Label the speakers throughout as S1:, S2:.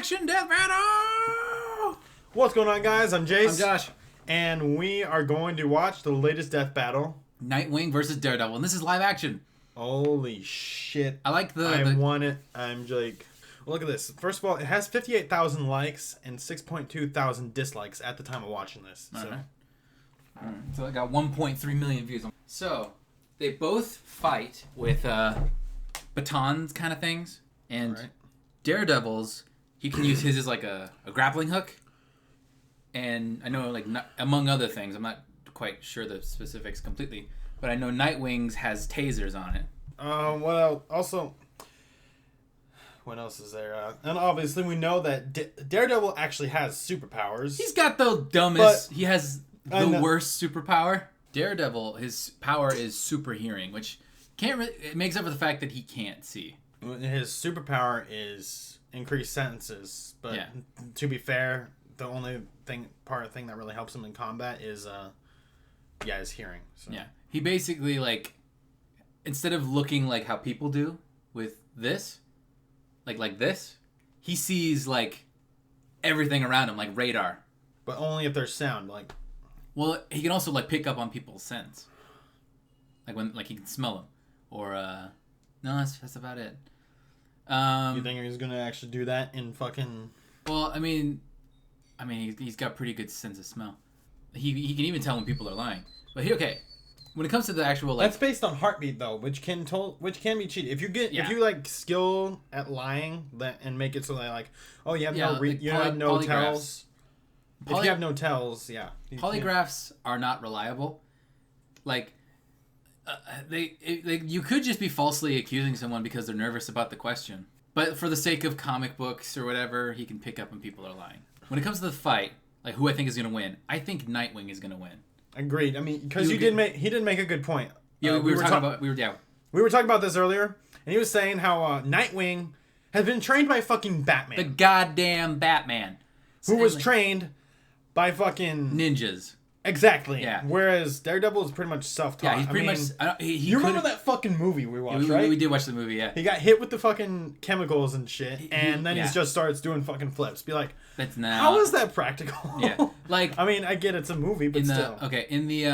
S1: action death battle!
S2: What's going on, guys? I'm Jace.
S1: I'm Josh.
S2: And we are going to watch the latest death battle.
S1: Nightwing versus Daredevil. And this is live action.
S2: Holy shit.
S1: I like
S2: I want it. I'm like... Look at this. First of all, it has 58,000 likes and 6.2 thousand dislikes at the time of watching this. So,
S1: Alright. So I got 1.3 million views. So, they both fight with batons kind of things. And Daredevil's, he can use his as like a grappling hook. And I know, like, among other things, I'm not quite sure the specifics completely, but I know Nightwing's has tasers on it.
S2: Well, also... What else is there? And obviously we know that Daredevil actually has superpowers.
S1: He's got the dumbest... He has the worst superpower. Daredevil, his power is super hearing, which can't really... It makes up for the fact that he can't see.
S2: His superpower is increased sentences, but to be fair, the only thing that really helps him in combat is his hearing. So.
S1: Yeah. He basically, like, instead of looking like how people do with this, like this, he sees, like, everything around him, like radar.
S2: But only if there's sound, like...
S1: Well, he can also, like, pick up on people's scents. Like, when, like, he can smell them. Or, no, that's about it.
S2: You think he's gonna actually do that in fucking...
S1: Well, I mean, he's got pretty good sense of smell. He can even tell when people are lying. But when it comes to the actual, like...
S2: That's based on heartbeat, though, which can be cheated. If you like skill at lying and make it so that, like, oh, you have no tells. If you have no tells,
S1: polygraphs are not reliable. Like, you could just be falsely accusing someone because they're nervous about the question. But for the sake of comic books or whatever, he can pick up when people are lying. When it comes to the fight, like, who I think is going to win, I think Nightwing is going to win.
S2: Agreed. I mean, because he did make a good point.
S1: Yeah, we were talking about
S2: this earlier, and he was saying how Nightwing has been trained by fucking Batman.
S1: The goddamn Batman.
S2: Who was trained by fucking...
S1: ninjas.
S2: Exactly.
S1: Yeah.
S2: Whereas Daredevil is pretty much self-taught.
S1: Yeah, he's pretty much...
S2: you remember that fucking movie we watched, right?
S1: We did watch the movie, yeah.
S2: He got hit with the fucking chemicals and shit, and then he just starts doing fucking flips. Be like,
S1: that's now...
S2: How is that practical?
S1: Yeah. Like...
S2: I mean, I get it's a movie, but still.
S1: Okay, in the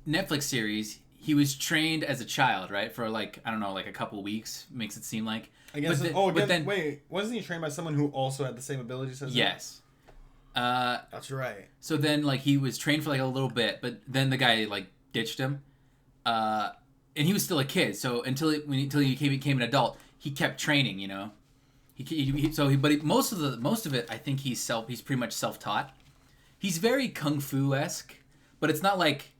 S1: Netflix series, he was trained as a child, right? For, like, I don't know, like a couple weeks, makes it seem like.
S2: I guess... wait, wasn't he trained by someone who also had the same abilities as him?
S1: Yes.
S2: That's right.
S1: So then, like, he was trained for, like, a little bit, but then the guy, like, ditched him. And he was still a kid, so until he became an adult, he kept training, you know? Most of it, I think he's pretty much self-taught. He's very kung fu-esque, but it's not like...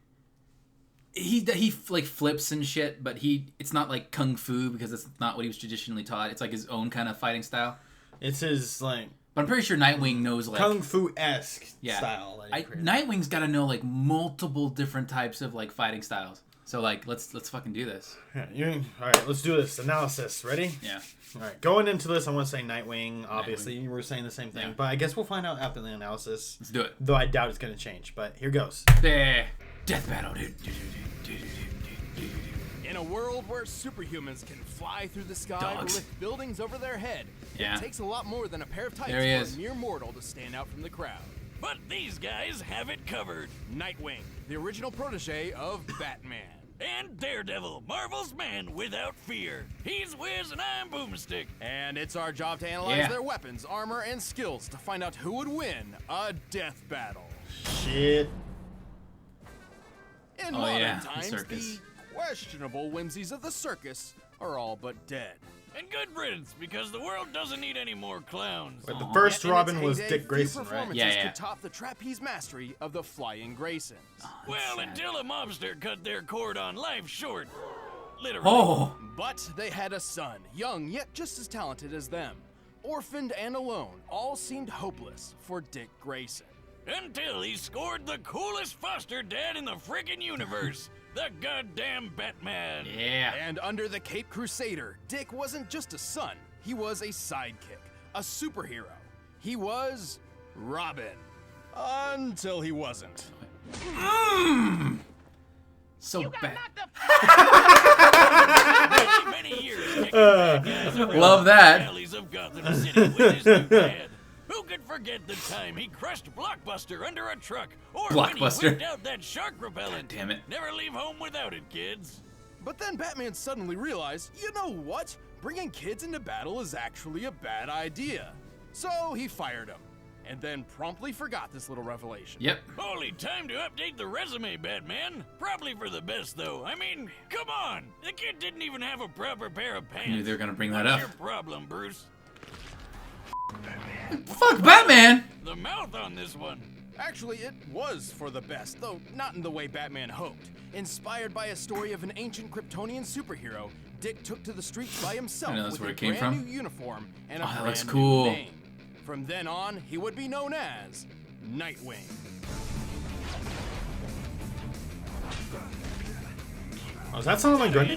S1: He like, flips and shit, but it's not, like, kung fu, because it's not what he was traditionally taught. It's, like, his own kind of fighting style.
S2: It's his, like...
S1: But I'm pretty sure Nightwing knows, like...
S2: Kung Fu-esque style.
S1: Nightwing's got to know, like, multiple different types of, like, fighting styles. So, like, let's fucking do this.
S2: Yeah, all right, let's do this. Analysis. Ready?
S1: Yeah.
S2: All right, going into this, I want to say Nightwing. Obviously, you were saying the same thing. Yeah. But I guess we'll find out after the analysis.
S1: Let's do it.
S2: Though I doubt it's going to change. But here goes.
S1: There. Death battle, dude.
S3: In a world where superhumans can fly through the sky or lift buildings over their head, it takes a lot more than a pair of tights for a mere mortal to stand out from the crowd. But these guys have it covered. Nightwing, the original protege of Batman. And Daredevil, Marvel's man without fear. He's Wiz and I'm Boomstick. And it's our job to analyze their weapons, armor, and skills to find out who would win a death battle.
S2: Shit.
S3: In modern times, the questionable whimsies of the circus are all but dead. And good riddance, because the world doesn't need any more clowns.
S2: But the first Robin was Dick Grayson, right?
S3: Yeah. Could top the trapeze mastery of the Flying Graysons.
S4: Well, until a mobster cut their cord on life short. Literally.
S1: Oh.
S3: But they had a son, young yet just as talented as them. Orphaned and alone, all seemed hopeless for Dick Grayson.
S4: Until he scored the coolest foster dad in the frickin' universe. The goddamn Batman.
S1: Yeah.
S3: And under the Cape Crusader, Dick wasn't just a son. He was a sidekick, a superhero. He was Robin. Until he wasn't.
S1: So bad.
S4: Many years
S1: Love that.
S4: Gotham City with his new dad. Who could forget the time he crushed Blockbuster under a truck, or when he whipped out that shark repellent?
S1: God damn it.
S4: Never leave home without it, kids.
S3: But then Batman suddenly realized, you know what? Bringing kids into battle is actually a bad idea. So he fired him, and then promptly forgot this little revelation.
S1: Yep.
S4: Holy time to update the resume, Batman. Probably for the best, though. I mean, come on. The kid didn't even have a proper pair of pants.
S1: I knew they were gonna bring that up.
S4: What's your problem, Bruce?
S1: Fuck Batman!
S4: The mouth on this one.
S3: Actually, it was for the best, though not in the way Batman hoped. Inspired by a story of an ancient Kryptonian superhero, Dick took to the streets by himself with a brand new uniform and a brand new name. From then on, he would be known as Nightwing.
S2: Oh, does that sound like Grundy?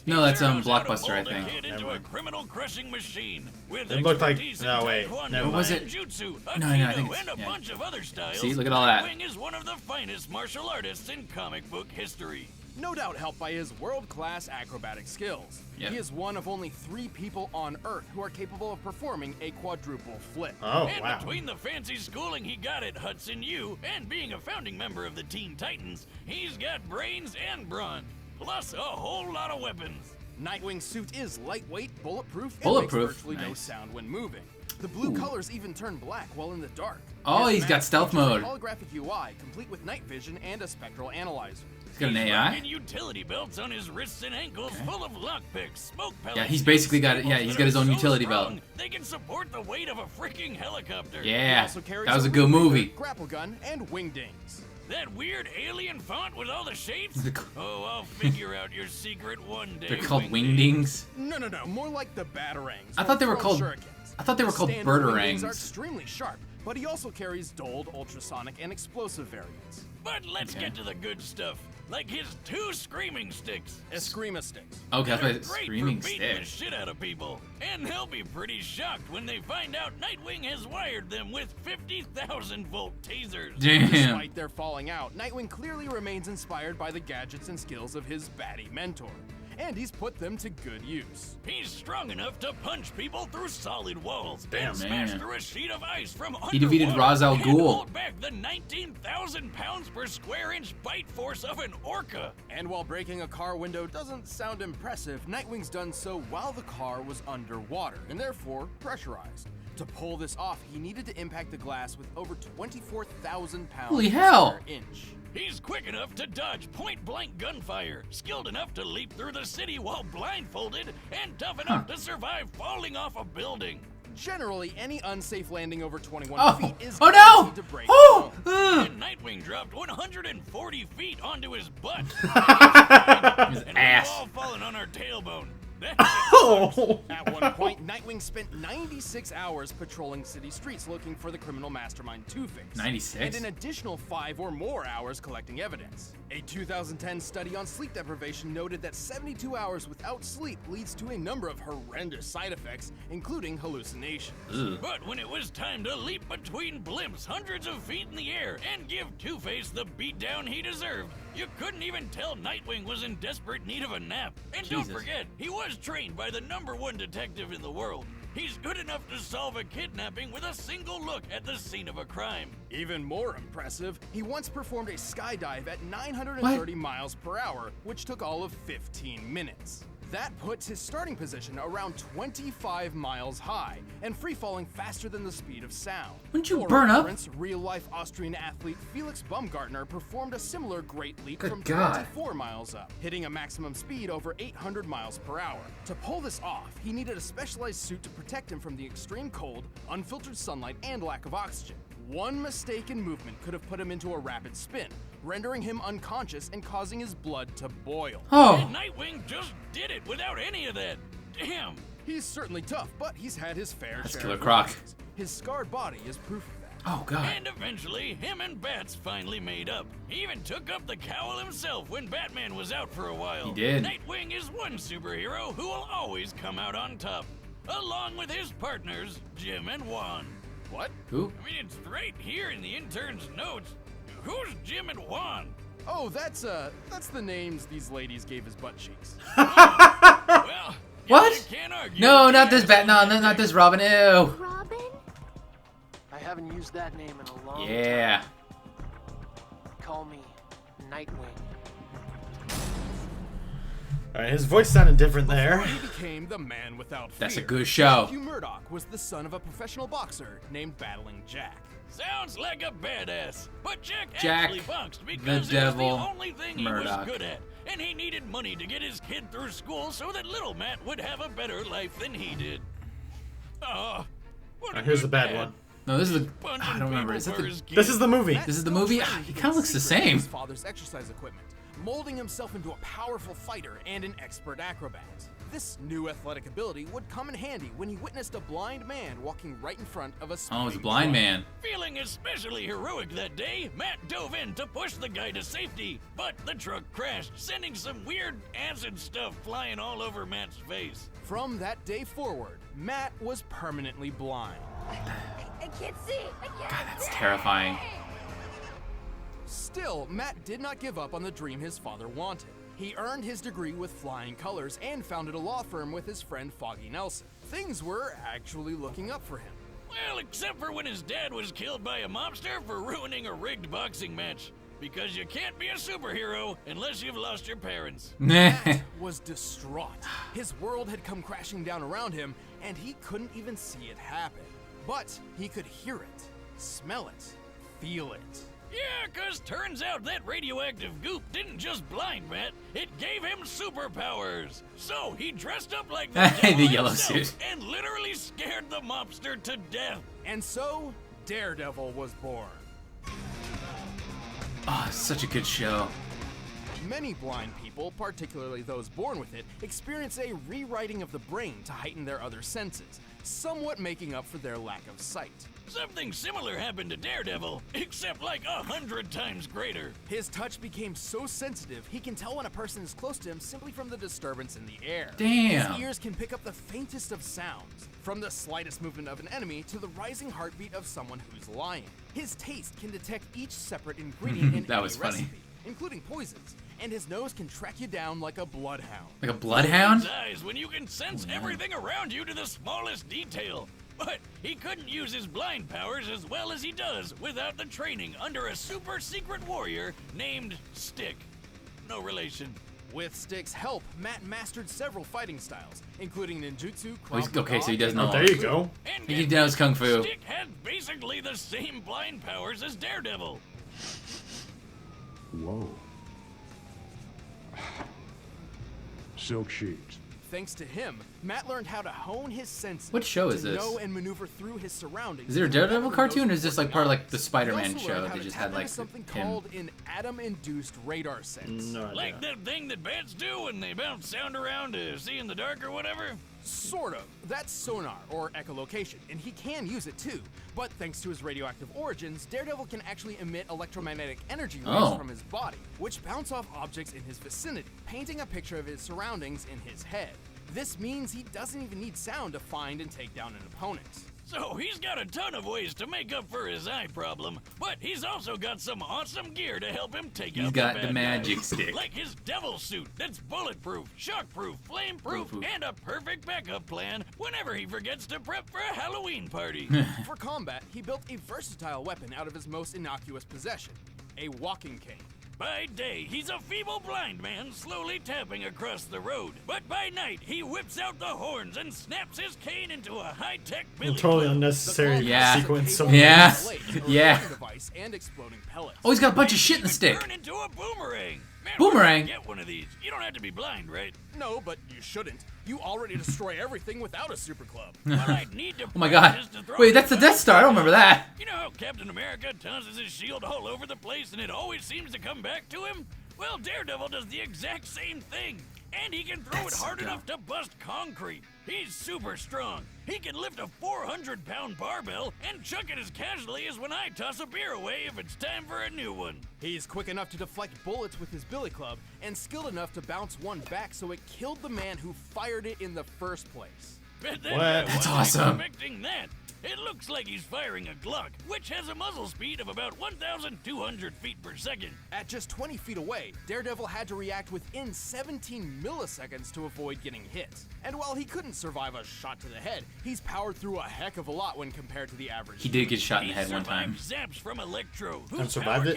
S1: No, that's Blockbuster, I think.
S4: Into a criminal crushing machine with
S2: it looked like. No, wait.
S1: No, was it?
S4: Jutsu,
S1: no, I think
S4: and a bunch of other styles.
S1: See, look at all that.
S4: Nightwing is one of the finest martial artists in comic book history.
S3: No doubt helped by his world-class acrobatic skills.
S1: Yep.
S3: He is one of only 3 people on Earth who are capable of performing a quadruple flip.
S2: Oh,
S4: and
S2: wow.
S4: between the fancy schooling he got at Hudson U and being a founding member of the Teen Titans, he's got brains and brawn, plus a whole lot of weapons.
S3: Nightwing's suit is lightweight, bulletproof, and makes virtually no sound when moving. The blue colors even turn black while in the dark.
S1: Oh, he's got stealth mode.
S3: Holographic UI, complete with night vision and a spectral analyzer.
S1: He's got an AI?
S4: Utility belts on his wrists and ankles full of lockpicks, smoke pellets.
S1: Yeah, he's basically got it. Yeah, he's got his own utility belt.
S4: They can support the weight of a freaking helicopter.
S1: Yeah, that was a good movie.
S3: Grapple gun and wingdings.
S4: That weird alien font with all the shapes? Oh, I'll figure out your secret one day.
S1: They're called wingdings?
S3: No, more like the batarangs.
S1: I thought they were called birdarangs.
S3: Are extremely sharp, but he also carries dulled, ultrasonic, and explosive variants.
S4: But let's get to the good stuff, like his 2 screaming sticks.
S3: Eskrima sticks.
S1: Okay, that's
S4: They're
S1: why screaming
S4: great for beating the
S1: sticks.
S4: shit out of people, and they'll be pretty shocked when they find out Nightwing has wired them with 50,000-volt tasers.
S1: Damn.
S3: Despite their falling out, Nightwing clearly remains inspired by the gadgets and skills of his baddie mentor. And he's put them to good use.
S4: He's strong enough to punch people through solid walls.
S1: Damn,
S4: and smash through a sheet of ice from underwater.
S1: He defeated Ra's al Ghul.
S4: And hold back the 19,000 pounds per square inch bite force of an orca.
S3: And while breaking a car window doesn't sound impressive, Nightwing's done so while the car was underwater and therefore pressurized. To pull this off, he needed to impact the glass with over 24,000 pounds
S1: Holy
S3: per
S1: hell.
S3: square inch.
S4: He's quick enough to dodge point-blank gunfire, skilled enough to leap through the city while blindfolded, and tough enough to survive falling off a building.
S3: Generally, any unsafe landing over 21 feet is
S1: guaranteed
S3: to break.
S4: And Nightwing dropped 140 feet onto his butt.
S1: His
S4: and
S1: ass.
S4: we've all fallen on our tailbone.
S3: At one point, Nightwing spent 96 hours patrolling city streets looking for the criminal mastermind Two-Face.
S1: 96?
S3: And an additional 5 or more hours collecting evidence. A 2010 study on sleep deprivation noted that 72 hours without sleep leads to a number of horrendous side effects, including hallucinations.
S4: But when it was time to leap between blimps hundreds of feet in the air and give Two-Face the beatdown he deserved, you couldn't even tell Nightwing was in desperate need of a nap. And don't forget, he was trained by the #1 detective in the world. He's good enough to solve a kidnapping with a single look at the scene of a crime.
S3: Even more impressive, he once performed a skydive at 930 miles per hour, which took all of 15 minutes. That puts his starting position around 25 miles high and free-falling faster than the speed of sound.
S1: Wouldn't you burn up?
S3: Real-life Austrian athlete Felix Baumgartner performed a similar great leap from
S1: God.
S3: 24 miles up, hitting a maximum speed over 800 miles per hour. To pull this off, he needed a specialized suit to protect him from the extreme cold, unfiltered sunlight, and lack of oxygen. One mistaken movement could have put him into a rapid spin, rendering him unconscious and causing his blood to boil.
S4: And Nightwing just did it without any of that. Damn.
S3: He's certainly tough, but he's had his fair share
S1: Killer
S3: of
S1: Croc.
S3: losses. His scarred body is proof of that.
S1: Oh, God.
S4: And eventually, him and Bats finally made up. He even took up the cowl himself when Batman was out for a while.
S1: He did.
S4: Nightwing is one superhero who will always come out on top, along with his partners, Jim and Juan.
S3: What?
S1: Who?
S4: I mean, it's right here in the intern's notes. Who's Jim and Juan?
S3: Oh, that's the names these ladies gave his butt cheeks.
S4: Well,
S1: What? No, not this bat. No, not this Robin. Ew.
S5: Robin? I haven't used that name in a long time.
S1: Yeah.
S5: Call me Nightwing.
S2: Alright, his voice sounded different there.
S3: Before he became the man without fear,
S1: That's a good show.
S3: Hugh Murdoch was the son of a professional boxer named Battling Jack.
S4: Sounds like a badass, but Jack
S1: Jack,
S4: actually boxed
S1: the
S4: because it
S1: Devil,
S4: was the only thing
S1: Murdoch.
S4: he was good at, and he needed money to get his kid through school so that little Matt would have a better life than he did. Oh, what a
S2: Here's the
S4: good
S2: bad
S4: dad.
S2: one.
S1: No, this is the. I don't remember. Is it the?
S2: This is the movie.
S1: This is the movie. He kind of looks the same.
S3: His father's exercise equipment, molding himself into a powerful fighter and an expert acrobat. This new athletic ability would come in handy when he witnessed a blind man walking right in front of a
S1: Oh, it's a blind
S3: truck.
S1: man.
S4: Feeling especially heroic that day, Matt dove in to push the guy to safety, but the truck crashed, sending some weird acid stuff flying all over Matt's face.
S3: From that day forward, Matt was permanently blind.
S5: I can't see. I can't
S1: God, that's terrifying.
S3: Still, Matt did not give up on the dream his father wanted. He earned his degree with flying colors and founded a law firm with his friend Foggy Nelson. Things were actually looking up for him.
S4: Well, except for when his dad was killed by a mobster for ruining a rigged boxing match. Because you can't be a superhero unless you've lost your parents.
S3: Matt was distraught. His world had come crashing down around him, and he couldn't even see it happen. But he could hear it, smell it, feel it.
S4: Yeah, 'cause turns out that radioactive goop didn't just blind Matt, it gave him superpowers. So he dressed up like the,
S1: The
S4: devil
S1: yellow
S4: himself
S1: suit.
S4: and literally scared the mobster to death.
S3: And so, Daredevil was born.
S1: Oh, it's such a good show.
S3: Many blind people, particularly those born with it, experience a rewriting of the brain to heighten their other senses, somewhat making up for their lack of sight.
S4: Something similar happened to Daredevil, except like 100 times greater.
S3: His touch became so sensitive, he can tell when a person is close to him simply from the disturbance in the air.
S1: Damn.
S3: His ears can pick up the faintest of sounds, from the slightest movement of an enemy to the rising heartbeat of someone who's lying. His taste can detect each separate ingredient in
S1: That
S3: any
S1: was funny.
S3: recipe, including poisons, and his nose can track you down like a bloodhound.
S1: Like a bloodhound?
S4: His eyes when you can sense everything around you to the smallest detail. But he couldn't use his blind powers as well as he does without the training under a super secret warrior named Stick. No relation.
S3: With Stick's help, Matt mastered several fighting styles, including ninjutsu,
S1: Oh, he's-
S3: Krav
S1: okay, so he
S3: Maga,
S1: does know.
S2: Oh, there you go.
S4: And
S1: He
S4: get
S1: knows
S4: this,
S1: Kung Fu.
S4: Stick had basically the same blind powers as Daredevil.
S6: Whoa. Silk sheets.
S3: Thanks to him, Matt learned how to hone his senses.
S1: What show is
S3: to
S1: this?
S3: know and maneuver through his surroundings.
S1: Is there a Daredevil cartoon, or is this like part of like the
S3: He
S1: Spider-Man
S3: also
S1: show?
S3: learned how
S1: They
S3: to
S1: just
S3: tap
S1: had like
S3: into something
S1: him.
S3: called an atom-induced radar sense.
S2: No idea.
S4: Like that thing that bats do when they bounce sound around to see in the dark or whatever.
S3: Sort of. That's sonar, or echolocation, and he can use it too. But thanks to his radioactive origins, Daredevil can actually emit electromagnetic energy rays
S1: Oh.
S3: from his body, which bounce off objects in his vicinity, painting a picture of his surroundings in his head. This means he doesn't even need sound to find and take down an opponent.
S4: So he's got a ton of ways to make up for his eye problem, but he's also got some awesome gear to help him take
S1: He's
S4: out
S1: got
S4: the
S1: the
S4: bad
S1: magic
S4: guys.
S1: stick.
S4: Like his devil suit that's bulletproof, shockproof, flameproof,
S1: Bulletproof.
S4: and a perfect backup plan whenever he forgets to prep for a Halloween party.
S3: For combat, he built a versatile weapon out of his most innocuous possession, a walking cane.
S4: By day, he's a feeble blind man slowly tapping across the road. But by night, he whips out the horns and snaps his cane into a high-tech billy
S2: Totally
S4: club.
S2: unnecessary
S1: Yeah.
S2: sequence. So
S1: Yeah.
S3: A
S1: Yeah.
S3: recording device and exploding pellets.
S1: Oh, he's got a bunch of shit in the
S4: Even
S1: stick.
S4: Turn into a boomerang. Man,
S1: Boomerang?
S4: Get one of these. You don't have to be blind, right?
S3: No, but you shouldn't. You already destroy everything without a super club.
S4: Well, I'd need to
S1: Oh my god.
S4: practice to throw
S1: Wait,
S4: it
S1: that's the
S4: above
S1: Death Star. I don't remember that.
S4: You know how Captain America tosses his shield all over the place and it always seems to come back to him? Well, Daredevil does the exact same thing. And he can throw
S1: That's
S4: it
S1: so
S4: hard
S1: dumb.
S4: enough to bust concrete. He's super strong. He can lift a 400-pound barbell and chuck it as casually as when I toss a beer away if it's time for a new one.
S3: He's quick enough to deflect bullets with his billy club and skilled enough to bounce one back so it killed the man who fired it in the first place.
S4: Bet that
S2: What?
S4: guy
S1: That's
S4: wasn't
S1: awesome.
S4: expecting that. It looks Looks like he's firing a Glock, which has a muzzle speed of about 1,200 feet per second.
S3: At just 20 feet away, Daredevil had to react within 17 milliseconds to avoid getting hit. And while he couldn't survive a shot to the head, he's powered through a heck of a lot when compared to the average.
S1: He did get shot in the head one time.
S4: Zaps from Electro,
S2: and survived it?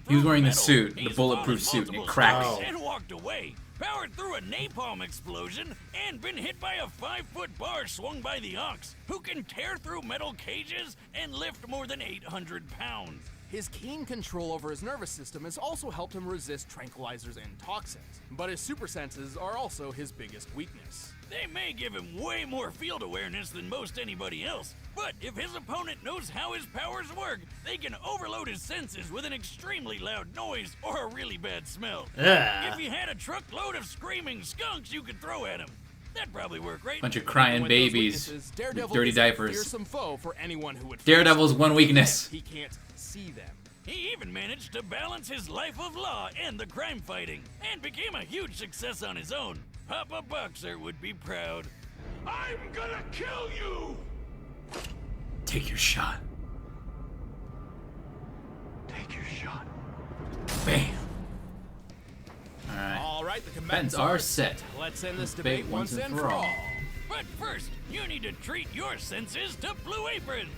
S1: He was wearing the suit, the bulletproof suit, and it cracked.
S4: And walked away. Powered through a napalm explosion and been hit by a 5-foot bar swung by the Ox, who can tear through metal cages and lift more than 800 pounds.
S3: His keen control over his nervous system has also helped him resist tranquilizers and toxins, but his super senses are also his biggest weakness.
S4: They may give him way more field awareness than most anybody else, but if his opponent knows how his powers work, they can overload his senses with an extremely loud noise or a really bad smell. If he had a truckload of screaming skunks you could throw at him, that'd probably work, right?
S1: Bunch of crying babies with dirty diapers.
S3: Fearsome foe for anyone who would
S1: Daredevil's one weakness.
S3: He can't see them.
S4: He even managed to balance his life of law and the crime fighting, and became a huge success on his own. Papa Boxer would be proud.
S6: I'm gonna kill you!
S1: Take your shot.
S6: Take your shot.
S1: Bam.
S3: All right, the
S1: combatants are set.
S3: Let's end this debate once and for all.
S4: But first, you need to treat your senses to Blue Apron.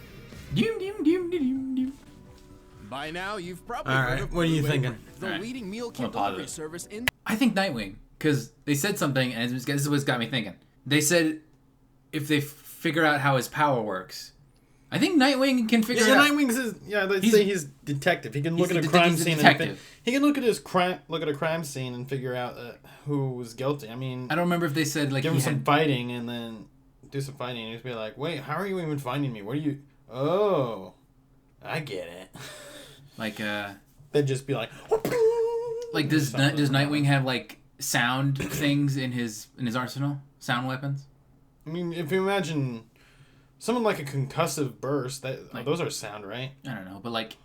S3: By now, you've probably heard of
S2: what are you
S3: Blue
S2: thinking?
S3: Apron, the leading meal kit delivery service in.
S1: I think Nightwing, because they said something, and this is what's got me thinking. They said if they figure out how his power works, I think Nightwing can figure it out.
S2: Nightwing's they say he's detective. He can look at a crime scene and he can look at a crime scene and figure out who was guilty. I mean,
S1: I don't remember if they said like
S2: give him some fighting and then do some fighting and just be like, wait, how are you even finding me? What are you? Oh, I get it.
S1: Like
S2: they'd just be like
S1: does Nightwing have like sound things in his arsenal? Sound weapons?
S2: I mean, if you imagine someone like a concussive burst, those are sound, right?
S1: I don't know, but like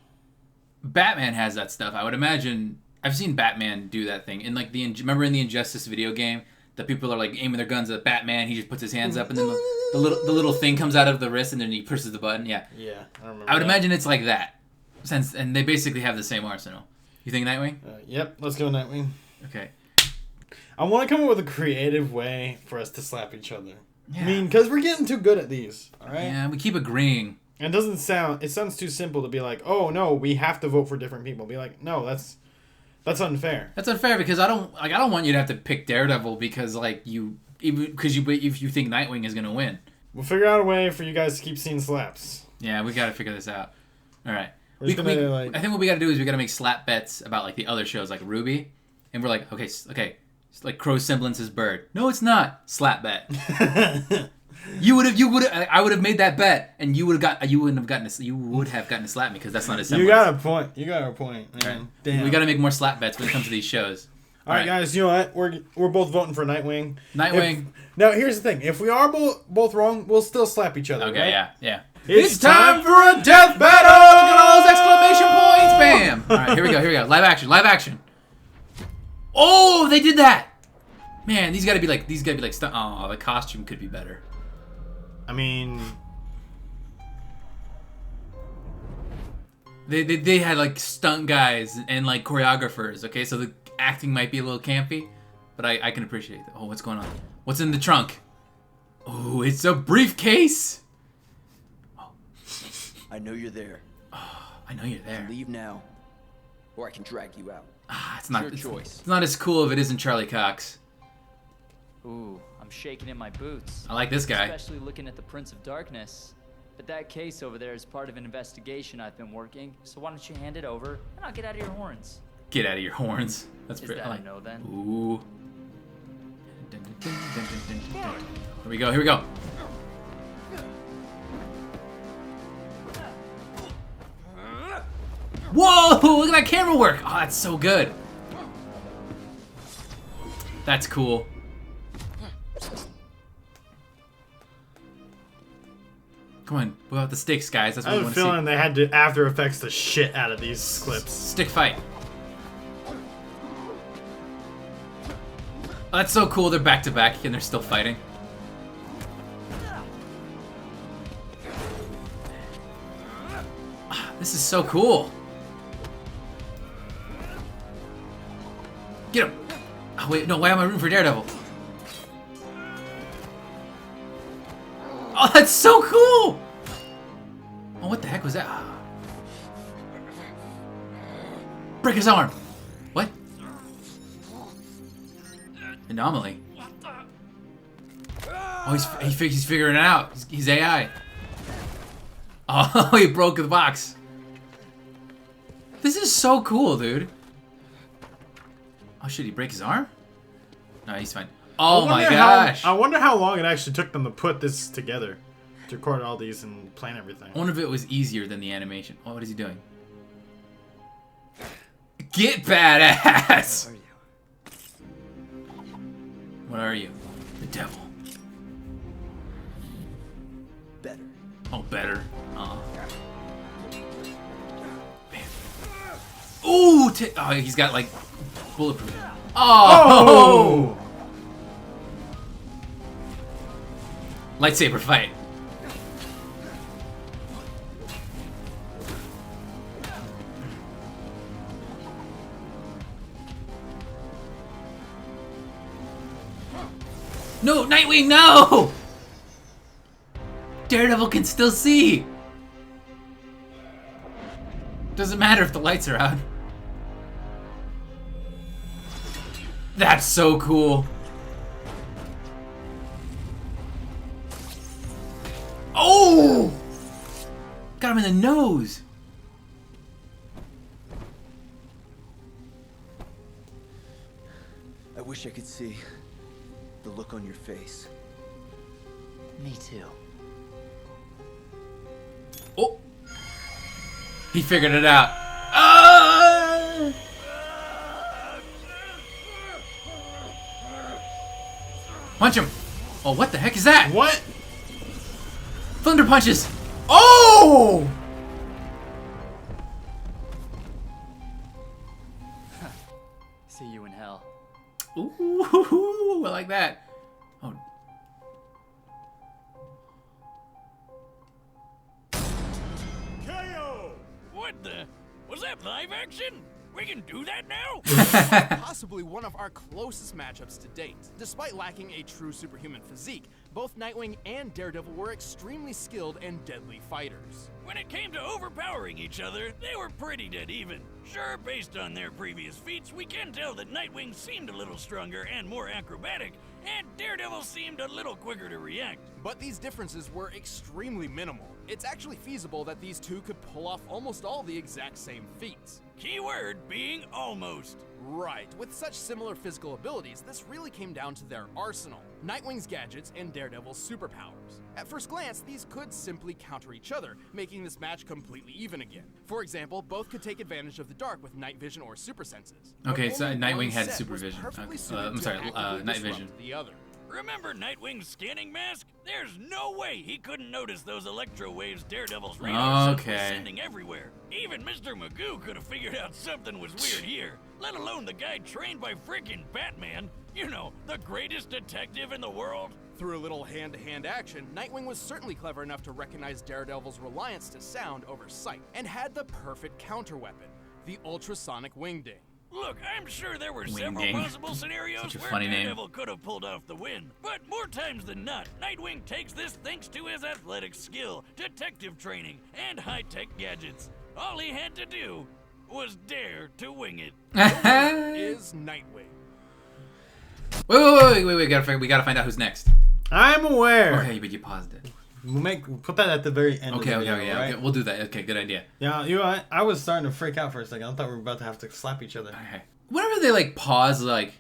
S1: Batman has that stuff. I would imagine I've seen Batman do that thing in like remember in the Injustice video game that people are like aiming their guns at Batman. He just puts his hands up and then the little thing comes out of the wrist and then he presses the button. Yeah.
S2: Yeah, I remember.
S1: I would imagine it's like that. And they basically have the same arsenal. You think Nightwing?
S2: Yep, let's go Nightwing.
S1: Okay.
S2: I want to come up with a creative way for us to slap each other.
S1: Yeah.
S2: I mean, because we're getting too good at these, all right?
S1: Yeah, we keep agreeing.
S2: It sounds too simple to be like, oh, no, we have to vote for different people. Be like, no, that's unfair.
S1: That's unfair because I don't want you to have to pick Daredevil because if you think Nightwing is going to win.
S2: We'll figure out a way for you guys to keep seeing slaps.
S1: Yeah, we got to figure this out. All right. I think what we got to do is we got to make slap bets about like the other shows like Ruby, and we're like, okay, it's like Crow's semblance is bird. No, it's not. Slap bet. I would have made that bet, and you would have gotten to slap me because that's not his semblance.
S2: You got a point, man.
S1: Right.
S2: Damn.
S1: We got to make more slap bets when it comes to these shows.
S2: All right, guys. You know what? We're both voting for Nightwing. Now here's the thing: if we are both wrong, we'll still slap each other.
S1: Okay.
S2: Right?
S1: Yeah.
S2: It's time for a death battle!
S1: Look at all those exclamation points! Bam! All right, here we go. Live action. Oh, they did that! Man, these gotta be like oh, the costume could be better.
S2: I mean,
S1: they had like stunt guys and like choreographers. Okay, so the acting might be a little campy, but I can appreciate that. Oh, what's going on? What's in the trunk? Oh, it's a briefcase.
S7: I know you're there.
S1: Oh, I know you're there.
S7: Leave now, or I can drag you out.
S1: It's not your choice. It's not as cool if it isn't Charlie Cox.
S8: Ooh, I'm shaking in my boots.
S1: I like this guy.
S8: Especially looking at the Prince of Darkness. But that case over there is part of an investigation I've been working, so why don't you hand it over, and I'll get out of your horns.
S1: Get out of your horns. That's
S8: pretty. Is that a no then?
S1: Ooh. Here we go. Whoa! Look at that camera work! Oh, that's so good. That's cool. Come on, pull out the sticks, guys. That's what we want to see.
S2: I have a feeling they had to After Effects the shit out of these clips.
S1: Stick fight. Oh, that's so cool. They're back to back and they're still fighting. This is so cool. Get him. Oh, wait, no, why am I rooting for Daredevil? Oh, that's so cool! Oh, what the heck was that? Break his arm. What? Anomaly. Oh, he's figuring it out. He's AI. Oh, he broke the box. This is so cool, dude. Oh shit, he break his arm? No, he's fine. Oh my gosh.
S2: I wonder how long it actually took them to put this together. To record all these and plan everything.
S1: I wonder if it was easier than the animation. Oh, what is he doing? Get badass! What are you? The devil.
S7: Better.
S1: Oh, better. Ooh! Oh, he's got like bulletproof. Oh! Lightsaber fight. No, Nightwing, no! Daredevil can still see. Doesn't matter if the lights are out. That's so cool. Oh! Got him in the nose.
S7: I wish I could see the look on your face.
S8: Me too.
S1: Oh! He figured it out. Ah! Punch him! Oh, what the heck is that?
S2: What?
S1: Thunder punches! Oh!
S8: See you in hell.
S1: Ooh, I like that. Oh.
S6: KO!
S4: What the? Was that live action? We can do that now?
S3: Possibly one of our closest matchups to date. Despite lacking a true superhuman physique, both Nightwing and Daredevil were extremely skilled and deadly fighters.
S4: When it came to overpowering each other, they were pretty dead even. Sure, based on their previous feats, we can tell that Nightwing seemed a little stronger and more acrobatic, and Daredevil seemed a little quicker to react.
S3: But these differences were extremely minimal. It's actually feasible that these two could pull off almost all the exact same feats.
S4: Keyword being almost.
S3: Right, with such similar physical abilities, this really came down to their arsenal. Nightwing's gadgets and Daredevil's superpowers. At first glance, these could simply counter each other, making this match completely even again. For example, both could take advantage of the dark with night vision or super senses.
S1: Okay, so Nightwing had super vision. I'm sorry, night vision.
S3: The other.
S4: Remember Nightwing's scanning mask? There's no way he couldn't notice those electro waves Daredevil's radar was sending everywhere. Even Mr. Magoo could have figured out something was weird here, let alone the guy trained by freaking Batman. You know, the greatest detective in the world.
S3: Through a little hand-to-hand action, Nightwing was certainly clever enough to recognize Daredevil's reliance to sound over sight, and had the perfect counterweapon, the ultrasonic wingding.
S4: Look, I'm sure there were several possible scenarios where Daredevil could have pulled off the win, but more times than not, Nightwing takes this thanks to his athletic skill, detective training, and high-tech gadgets. All he had to do was dare to wing it.
S3: Is Nightwing.
S1: Wait, we gotta find out who's next.
S2: I'm aware.
S1: Okay, but you paused it.
S2: We'll put that at the very end.
S1: Okay,
S2: of the video,
S1: okay,
S2: right?
S1: we'll do that. Okay, good idea.
S2: Yeah, you know, I was starting to freak out for a second. I thought we were about to have to slap each other.
S1: Okay. Whenever they like pause, like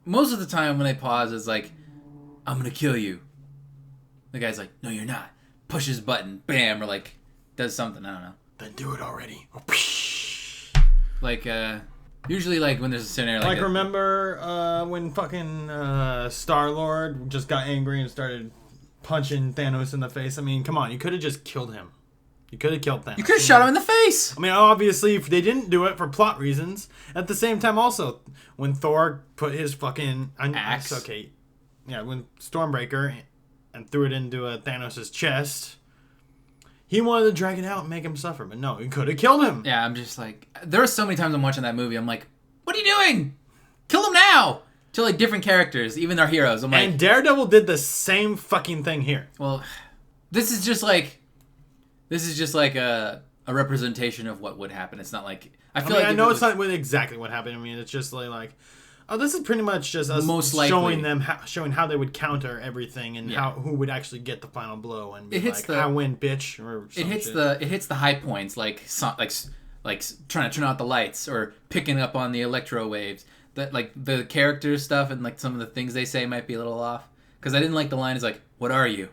S1: most of the time when they pause, it's like, "I'm gonna kill you." The guy's like, "No, you're not." Pushes button, bam, or like does something. I don't know.
S2: Then do it already.
S1: Like usually like when there's a scenario like
S2: remember when fucking Star-Lord just got angry and started punching Thanos in the face. I mean, come on, you could have just killed him. You could have killed Thanos.
S1: You could have shot him in the face.
S2: I mean, obviously, if they didn't do it for plot reasons. At the same time, also, when Thor put his fucking
S1: axe,
S2: okay, yeah, when Stormbreaker and threw it into Thanos' chest, He wanted to drag it out and make him suffer, but no, he could have killed him.
S1: Yeah, I'm just like, there are so many times I'm watching that movie, I'm like, what are you doing? Kill him now! To like different characters, even our heroes. I'm like,
S2: and Daredevil did the same fucking thing here.
S1: Well, this is just like a representation of what would happen. It's not like
S2: I know it's not exactly what happened. I mean, it's just like oh, this is pretty much just us showing how they would counter everything and who would actually get the final blow and be like, I win, bitch. Or
S1: it hits the high points like trying to turn out the lights or picking up on the electro waves. That like the character stuff and like some of the things they say might be a little off. Because I didn't like the line is like, "What are you?"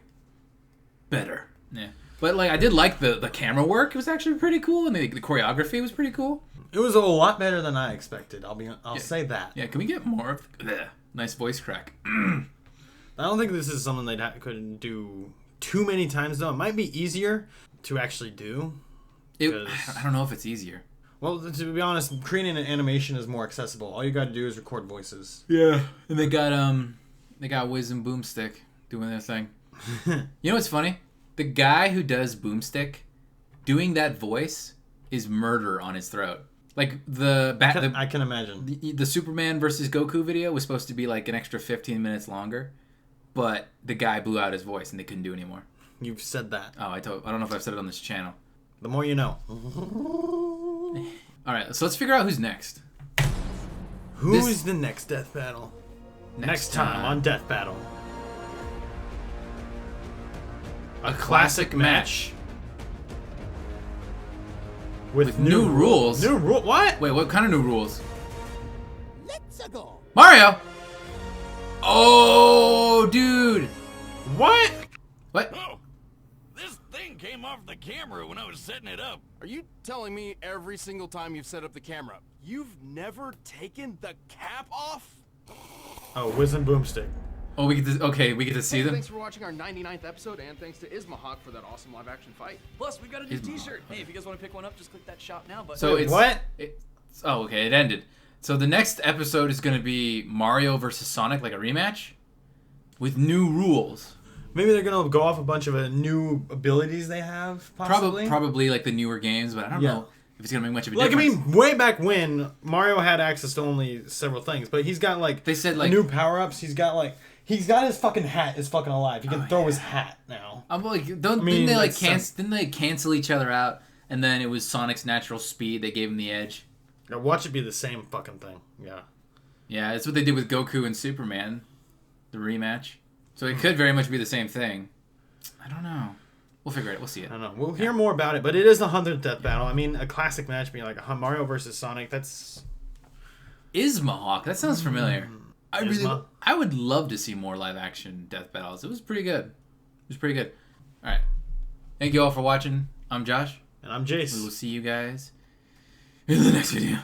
S1: Better. Yeah. But like I did like the camera work. It was actually pretty cool, and the choreography was pretty cool.
S2: It was a lot better than I expected. I'll say that.
S1: Yeah, can we get more of nice voice crack?
S2: I don't think this is something they couldn't do too many times though. It might be easier to actually do.
S1: I don't know if it's easier.
S2: Well, to be honest, creating an animation is more accessible. All you got to do is record voices.
S1: Yeah, and they got Wiz and Boomstick doing their thing. You know what's funny? The guy who does Boomstick, doing that voice is murder on his throat. Like
S2: I can imagine.
S1: The Superman versus Goku video was supposed to be like an extra 15 minutes longer, but the guy blew out his voice and they couldn't do anymore.
S2: You've said that.
S1: Oh, I don't know if I've said it on this channel.
S2: The more you know.
S1: All right, so let's figure out who's next.
S2: Who's the next death battle? Next time on Death Battle.
S1: A classic match.
S2: With new rules.
S1: New rule? What? Wait, what kind of new rules?
S3: Let's go.
S1: Mario! Oh, dude.
S2: What?
S1: What?
S4: Oh, this thing came off the camera when I was setting it up.
S3: Are you telling me every single time you've set up the camera, you've never taken the cap off?
S2: Oh, Wiz and Boomstick.
S1: Oh, we get to see them.
S3: Thanks for watching our 99th episode, and thanks to Ismahawk for that awesome live-action fight.
S8: Plus, we got a new T-shirt. Hey, if you guys want to pick one up, just click that shop now button.
S1: So it's
S2: what?
S1: It ended. So the next episode is going to be Mario versus Sonic, like a rematch, with new rules.
S2: Maybe they're gonna go off a bunch of new abilities they have. Possibly,
S1: probably like the newer games, but I don't know if it's gonna make much of a difference.
S2: I mean, way back when Mario had access to only several things, but he's got like new power-ups. He's got his fucking hat is fucking alive. He can throw his hat now.
S1: I'm like, didn't they cancel each other out? And then it was Sonic's natural speed. They gave him the edge.
S2: Now watch it be the same fucking thing. Yeah.
S1: Yeah, that's what they did with Goku and Superman, the rematch. So it could very much be the same thing. I don't know. We'll figure it. We'll see it.
S2: I don't know. We'll hear more about it, but it is the 100th Death Battle. I mean, a classic match being like Mario versus Sonic. That's
S1: Ismahawk. That sounds familiar. I would love to see more live action death battles. It was pretty good. All right. Thank you all for watching. I'm Josh.
S2: And I'm Jace.
S1: We will see you guys in the next video.